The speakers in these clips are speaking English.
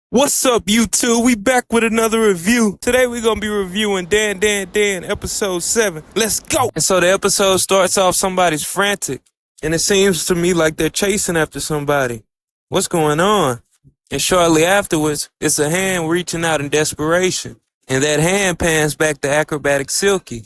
What's up, YouTube? We back with another review. Today we're gonna be reviewing DandaDan episode 7. Let's go! And so the episode starts off somebody's frantic, and it seems to me like they're chasing after somebody. What's going on? And shortly afterwards, it's a hand reaching out in desperation, and that hand pans back to acrobatic Silky,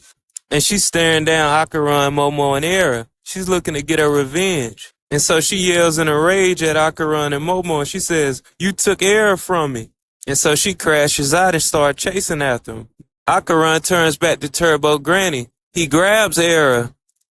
and she's staring down Akaran, Momo, and Era. She's looking to get her revenge. And so she yells in a rage at Akaran and Momo, and she says, "You took Era from me." And so she crashes out and starts chasing after him. Akaran turns back to Turbo Granny. He grabs Era,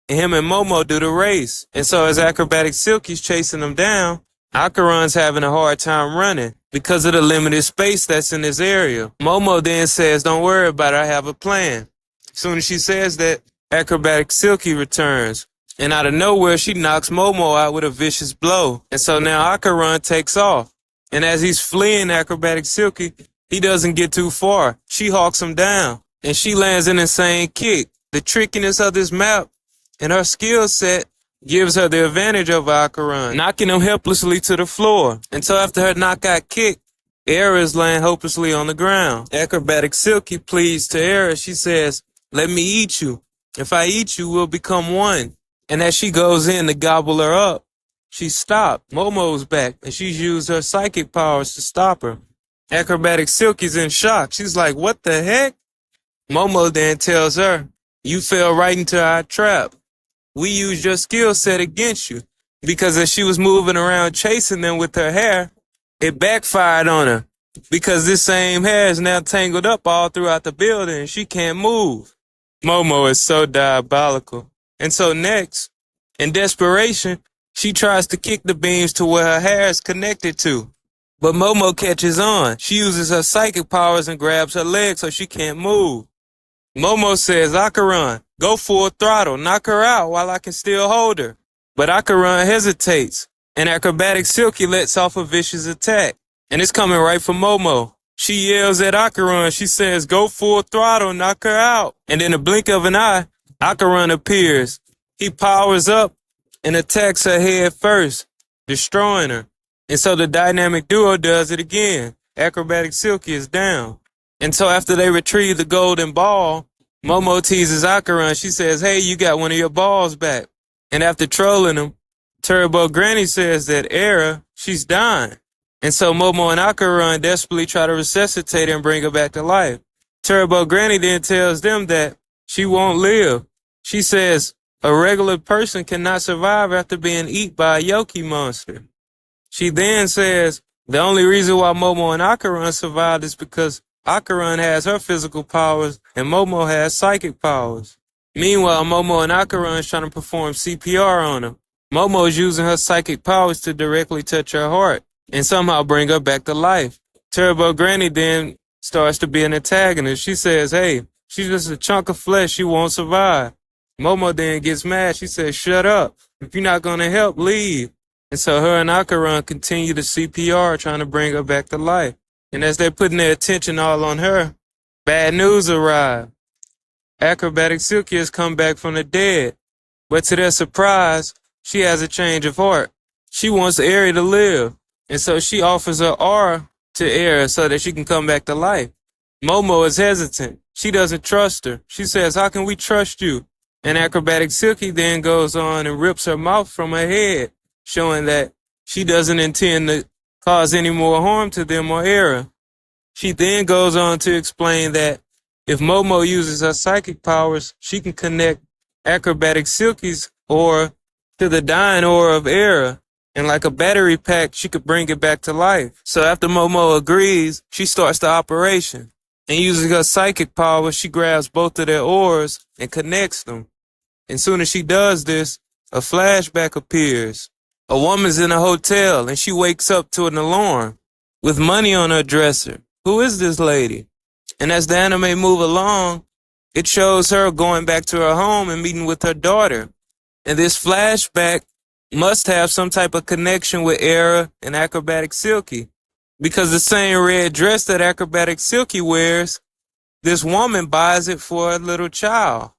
and him and Momo do the race. And so as acrobatic Silky's chasing them down, Akaran's having a hard time running because of the limited space that's in this area. Momo then says, "Don't worry about it, I have a plan." As soon as she says that, acrobatic Silky returns. And out of nowhere, she knocks Momo out with a vicious blow. And so now Akaran takes off. And as he's fleeing acrobatic Silky, he doesn't get too far. She hawks him down. And she lands an insane kick. The trickiness of this map and her skill set gives her the advantage over Akaran, knocking him helplessly to the floor. And so after her knockout kick, Era is laying hopelessly on the ground. Acrobatic Silky pleads to Era. She says, "Let me eat you. If I eat you, we'll become one." And as she goes in to gobble her up, she stopped. Momo's back, and she's used her psychic powers to stop her. Acrobatic Silky's in shock. She's like, "What the heck?" Momo then tells her, "You fell right into our trap. We used your skill set against you." Because as she was moving around chasing them with her hair, it backfired on her. Because this same hair is now tangled up all throughout the building, and she can't move. Momo is so diabolical. And so next, in desperation, she tries to kick the beams to where her hair is connected to. But Momo catches on. She uses her psychic powers and grabs her leg so she can't move. Momo says, "Akaran, go full throttle, knock her out while I can still hold her." But Akaran hesitates, and acrobatic Silky lets off a vicious attack. And it's coming right for Momo. She yells at Akaran. She says, "Go full throttle, knock her out." And in a blink of an eye, Akaran appears. He powers up and attacks her head first, destroying her. And so the dynamic duo does it again. Acrobatic Silky is down. And so after they retrieve the golden ball, Momo teases Akaran. She says, "Hey, you got one of your balls back." And after trolling him, Turbo Granny says that Era, she's dying. And so Momo and Akaran desperately try to resuscitate her and bring her back to life. Turbo Granny then tells them that she won't live. She says a regular person cannot survive after being eaten by a Yoki monster. She then says the only reason why Momo and Akaran survived is because Akaran has her physical powers and Momo has psychic powers. Meanwhile, Momo and Akaran is trying to perform CPR on her. Momo is using her psychic powers to directly touch her heart and somehow bring her back to life. Turbo Granny then starts to be an antagonist. She says, "Hey, she's just a chunk of flesh. She won't survive." Momo then gets mad. She says, "Shut up. If you're not going to help, leave." And so her and Akaran continue the CPR, trying to bring her back to life. And as they're putting their attention all on her, bad news arrives. Acrobatic Silky has come back from the dead. But to their surprise, she has a change of heart. She wants Era to live. And so she offers her aura to Era so that she can come back to life. Momo is hesitant. She doesn't trust her. She says, "How can we trust you?" And acrobatic Silky then goes on and rips her mouth from her head, showing that she doesn't intend to cause any more harm to them or Era. She then goes on to explain that if Momo uses her psychic powers, she can connect acrobatic Silky's aura to the dying aura of Era. And like a battery pack, she could bring it back to life. So after Momo agrees, she starts the operation. And using her psychic power, she grabs both of their auras and connects them. And soon as she does this, a flashback appears. A woman's in a hotel and she wakes up to an alarm with money on her dresser. Who is this lady? And as the anime moves along, it shows her going back to her home and meeting with her daughter. And this flashback must have some type of connection with Era and acrobatic Silky. Because the same red dress that acrobatic Silky wears, this woman buys it for a little child.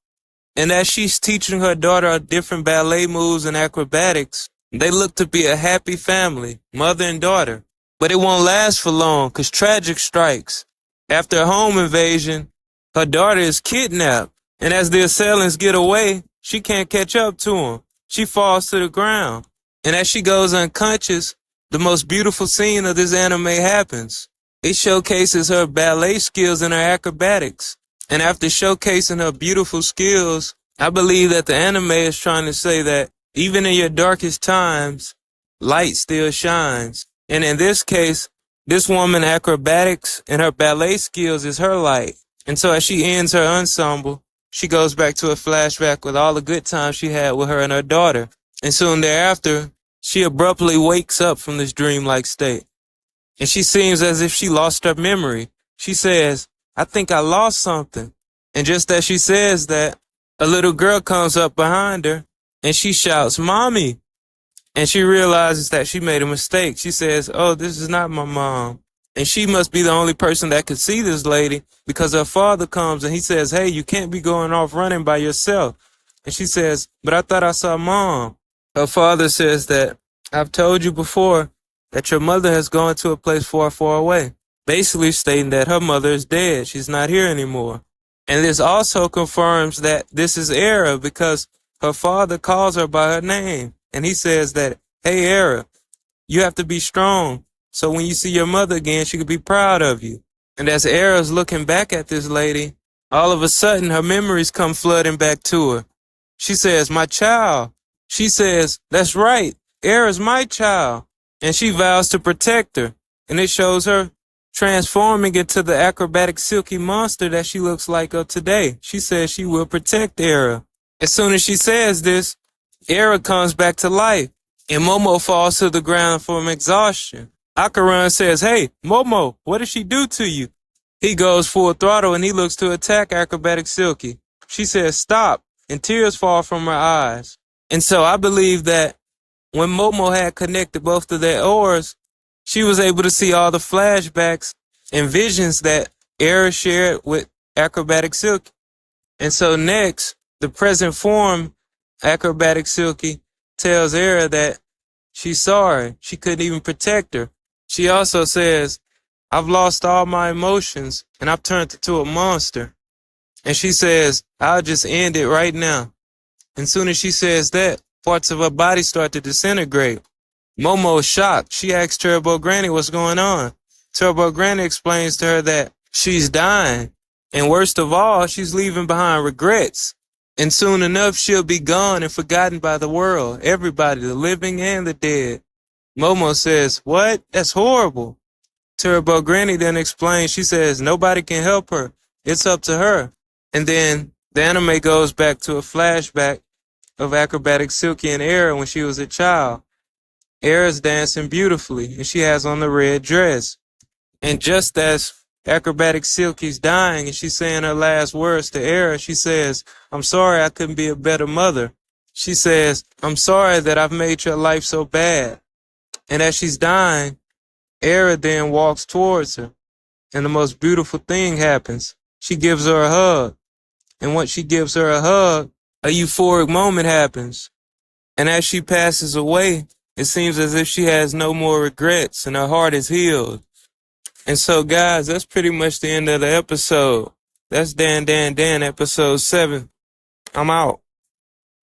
And as she's teaching her daughter different ballet moves and acrobatics, they look to be a happy family, mother and daughter. But it won't last for long, cause tragic strikes. After a home invasion, her daughter is kidnapped, and as the assailants get away, she can't catch up to them. She falls to the ground, and as she goes unconscious, the most beautiful scene of this anime happens. It showcases her ballet skills and her acrobatics. And after showcasing her beautiful skills, I believe that the anime is trying to say that even in your darkest times, light still shines. And in this case, this woman's acrobatics and her ballet skills is her light. And so as she ends her ensemble, she goes back to a flashback with all the good times she had with her and her daughter. And soon thereafter, she abruptly wakes up from this dreamlike state. And she seems as if she lost her memory. She says, I think I lost something. And just as she says that, a little girl comes up behind her and she shouts, Mommy. And she realizes that she made a mistake. She says, oh, this is not my mom. And she must be the only person that could see this lady because her father comes and he says, hey, you can't be going off running by yourself. And she says, but I thought I saw Mom. Her father says that, I've told you before that your mother has gone to a place far, far away. Basically stating that her mother is dead. She's not here anymore. And this also confirms that this is Era because her father calls her by her name. And he says that, hey, Era, you have to be strong. So when you see your mother again, she could be proud of you. And as Era's looking back at this lady, all of a sudden her memories come flooding back to her. She says, my child. She says, that's right. Era's my child. And she vows to protect her. And it shows her transforming into the acrobatic silky monster that she looks like of today. She says she will protect Era. As soon as she says this, Era comes back to life, and Momo falls to the ground from exhaustion. Akaran says, hey, Momo, what did she do to you? He goes full throttle and he looks to attack Acrobatic Silky. She says, stop, and tears fall from her eyes. And so I believe that when Momo had connected both of their oars, she was able to see all the flashbacks and visions that Era shared with Acrobatic Silky. And so next, the present form, Acrobatic Silky, tells Era that she's sorry. She couldn't even protect her. She also says, I've lost all my emotions and I've turned into a monster. And she says, I'll just end it right now. And soon as she says that, parts of her body start to disintegrate. Momo is shocked. She asks Turbo Granny what's going on. Turbo Granny explains to her that she's dying. And worst of all, she's leaving behind regrets. And soon enough, she'll be gone and forgotten by the world. Everybody, the living and the dead. Momo says, what? That's horrible. Turbo Granny then explains, she says, nobody can help her. It's up to her. And then the anime goes back to a flashback of Acrobatic Silky and Era when she was a child. Era's dancing beautifully, and she has on the red dress. And just as Acrobatic Silky's dying and she's saying her last words to Era, she says, I'm sorry I couldn't be a better mother. She says, I'm sorry that I've made your life so bad. And as she's dying, Era then walks towards her, and the most beautiful thing happens. She gives her a hug. And once she gives her a hug, a euphoric moment happens. And as she passes away, it seems as if she has no more regrets and her heart is healed. And so, guys, that's pretty much the end of the episode. That's DandaDan, episode 7. I'm out.